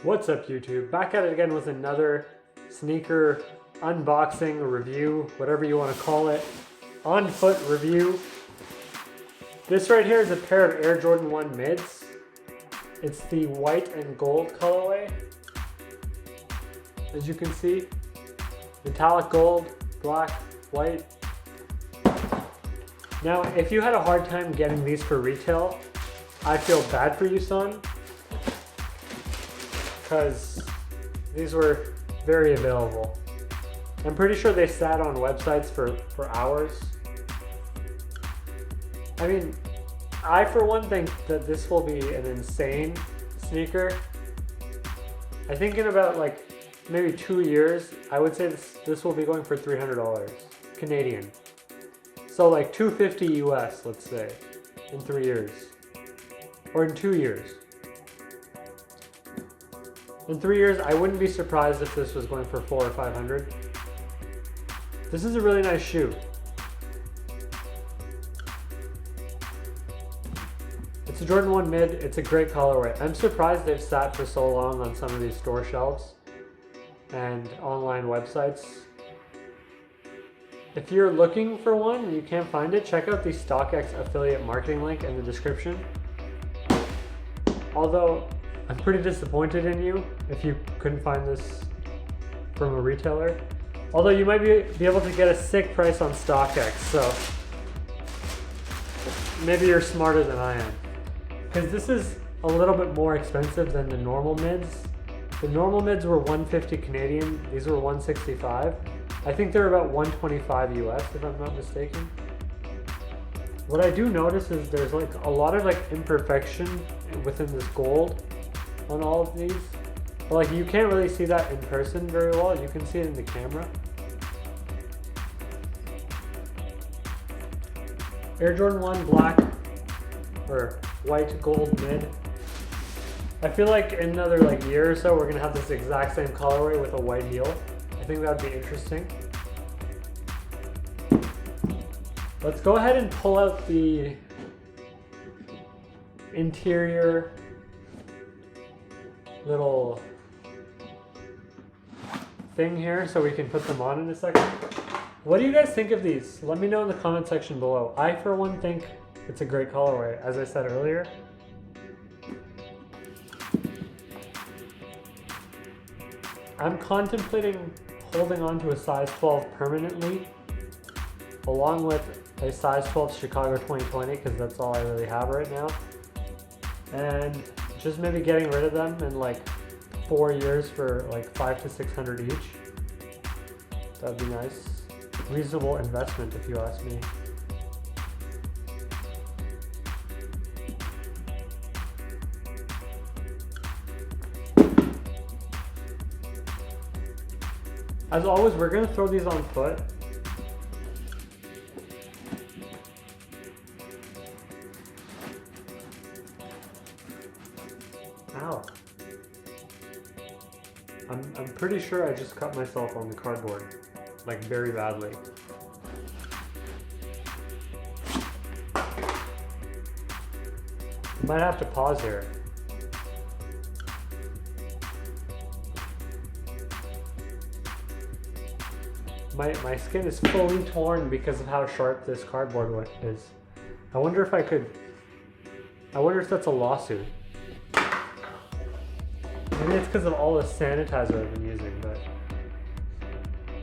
What's up YouTube? Back at it again with another sneaker unboxing, review, whatever you want to call it. On foot review. This right here is a pair of Air Jordan 1 mids. It's the white and gold colorway. As you can see, metallic gold, black, white. Now, if you had a hard time getting these for retail, I feel bad for you, son. Because these were very available. I'm pretty sure they sat on websites for hours. I mean, I for one think that this will be an insane sneaker. I think in about like maybe 2 years, I would say this will be going for $300 Canadian. So like $250 US, let's say, in 3 years. Or in 2 years. In 3 years, I wouldn't be surprised if this was going for $400 or $500. This is a really nice shoe. It's a Jordan 1 mid, it's a great colorway. I'm surprised they've sat for so long on some of these store shelves and online websites. If you're looking for one and you can't find it, check out the StockX affiliate marketing link in the description. Although, I'm pretty disappointed in you if you couldn't find this from a retailer. Although you might be able to get a sick price on StockX, so maybe you're smarter than I am. Because this is a little bit more expensive than the normal mids. The normal mids were $150 Canadian, these were $165. I think they're about $125 US if I'm not mistaken. What I do notice is there's like a lot of like imperfection within this gold on all of these. But like you can't really see that in person very well. You can see it in the camera. Air Jordan 1 black or white gold mid. I feel like in another like year or so we're gonna have this exact same colorway with a white heel. I think that'd be interesting. Let's go ahead and pull out the interior little thing here so we can put them on in a second. What do you guys think of these? Let me know in the comment section below. I for one think it's a great colorway, as I said earlier. I'm contemplating holding on to a size 12 permanently, along with a size 12 Chicago 2020, because that's all I really have right now. And just maybe getting rid of them in like 4 years for like $500 to $600 each. That'd be nice. Reasonable investment if you ask me. As always, we're gonna throw these on foot. Ow. I'm pretty sure I just cut myself on the cardboard, like very badly. Might have to pause here. My skin is fully torn because of how sharp this cardboard is. I wonder if that's a lawsuit. Maybe it's because of all the sanitizer I've been using, but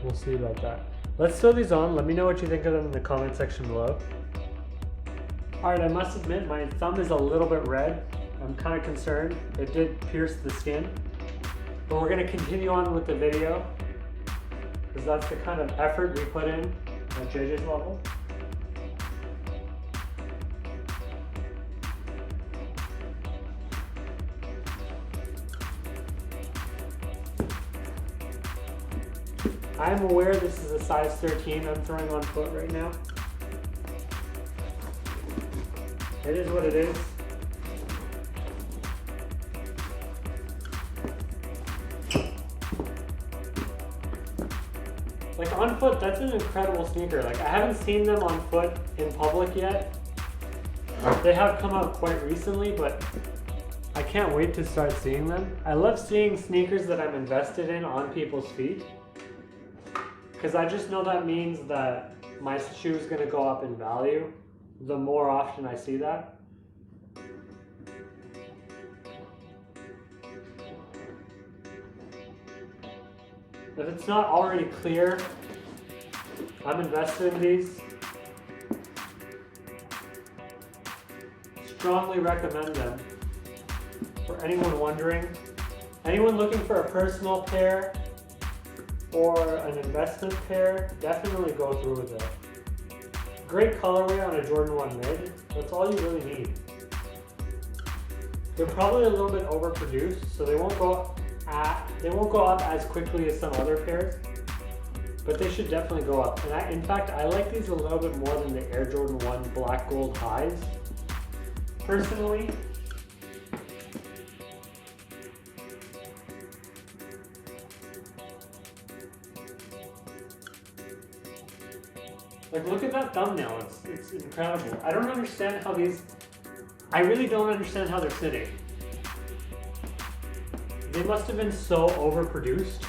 we'll see about that. Let's throw these on. Let me know what you think of them in the comment section below. Alright, I must admit my thumb is a little bit red. I'm kind of concerned. It did pierce the skin. But we're going to continue on with the video, because that's the kind of effort we put in at JJ's level. I'm aware this is a size 13 I'm throwing on foot right now. It is what it is. Like on foot, that's an incredible sneaker. Like I haven't seen them on foot in public yet. They have come out quite recently, but I I can't wait to start seeing them. I love seeing sneakers that I'm invested in on people's feet, because I just know that means that my shoe is going to go up in value the more often I see that. If it's not already clear, I'm invested in these. Strongly recommend them for anyone wondering. Anyone looking for a personal pair or an investment pair, definitely go through with it. Great colorway on a Jordan 1 mid. That's all you really need. They're probably a little bit overproduced, so they won't go up as quickly as some other pairs, but they should definitely go up. And in fact, I like these a little bit more than the Air Jordan 1 black gold highs, personally. Like, look at that thumbnail, it's incredible. I don't understand how I really don't understand how they're sitting. They must have been so overproduced,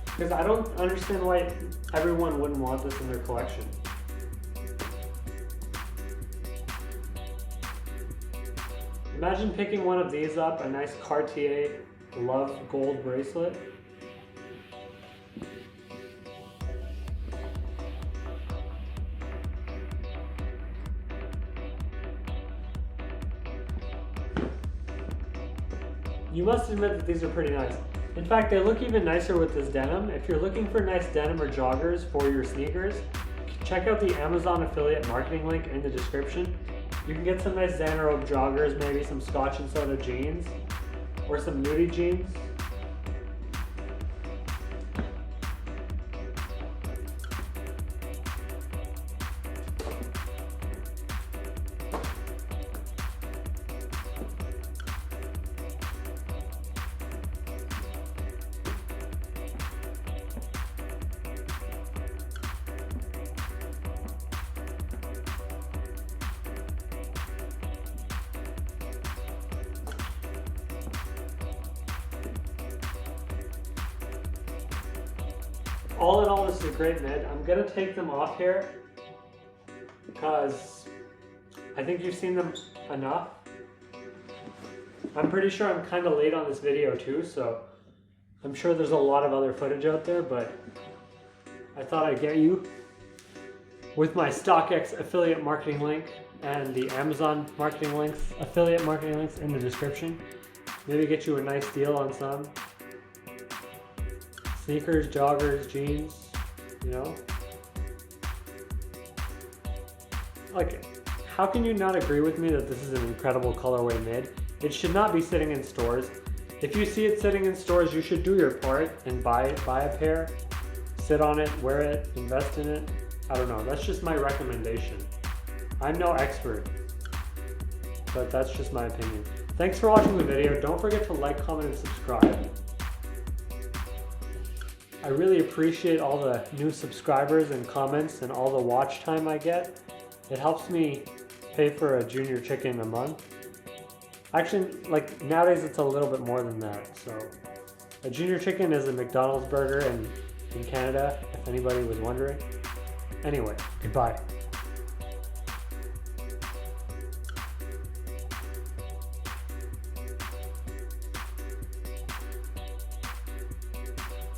because I don't understand why everyone wouldn't want this in their collection. Imagine picking one of these up, a nice Cartier Love gold bracelet. You must admit that these are pretty nice. In fact, they look even nicer with this denim. If you're looking for nice denim or joggers for your sneakers, check out the Amazon affiliate marketing link in the description. You can get some nice Xanarope joggers, maybe some Scotch and Soda jeans, or some nudie jeans. All in all, this is a great mid. I'm gonna take them off here because I think you've seen them enough. I'm pretty sure I'm kind of late on this video too, so I'm sure there's a lot of other footage out there, but I thought I'd get you with my StockX affiliate marketing link and the Amazon marketing links, affiliate marketing links in the description. Maybe get you a nice deal on some sneakers, joggers, jeans, you know? Like, how can you not agree with me that this is an incredible colorway mid? It should not be sitting in stores. If you see it sitting in stores, you should do your part and buy a pair, sit on it, wear it, invest in it. I don't know, that's just my recommendation. I'm no expert, but that's just my opinion. Thanks for watching the video. Don't forget to like, comment, and subscribe. I really appreciate all the new subscribers and comments and all the watch time I get. It helps me pay for a junior chicken a month. Actually, like nowadays it's a little bit more than that. So a junior chicken is a McDonald's burger in Canada, if anybody was wondering. Anyway, goodbye.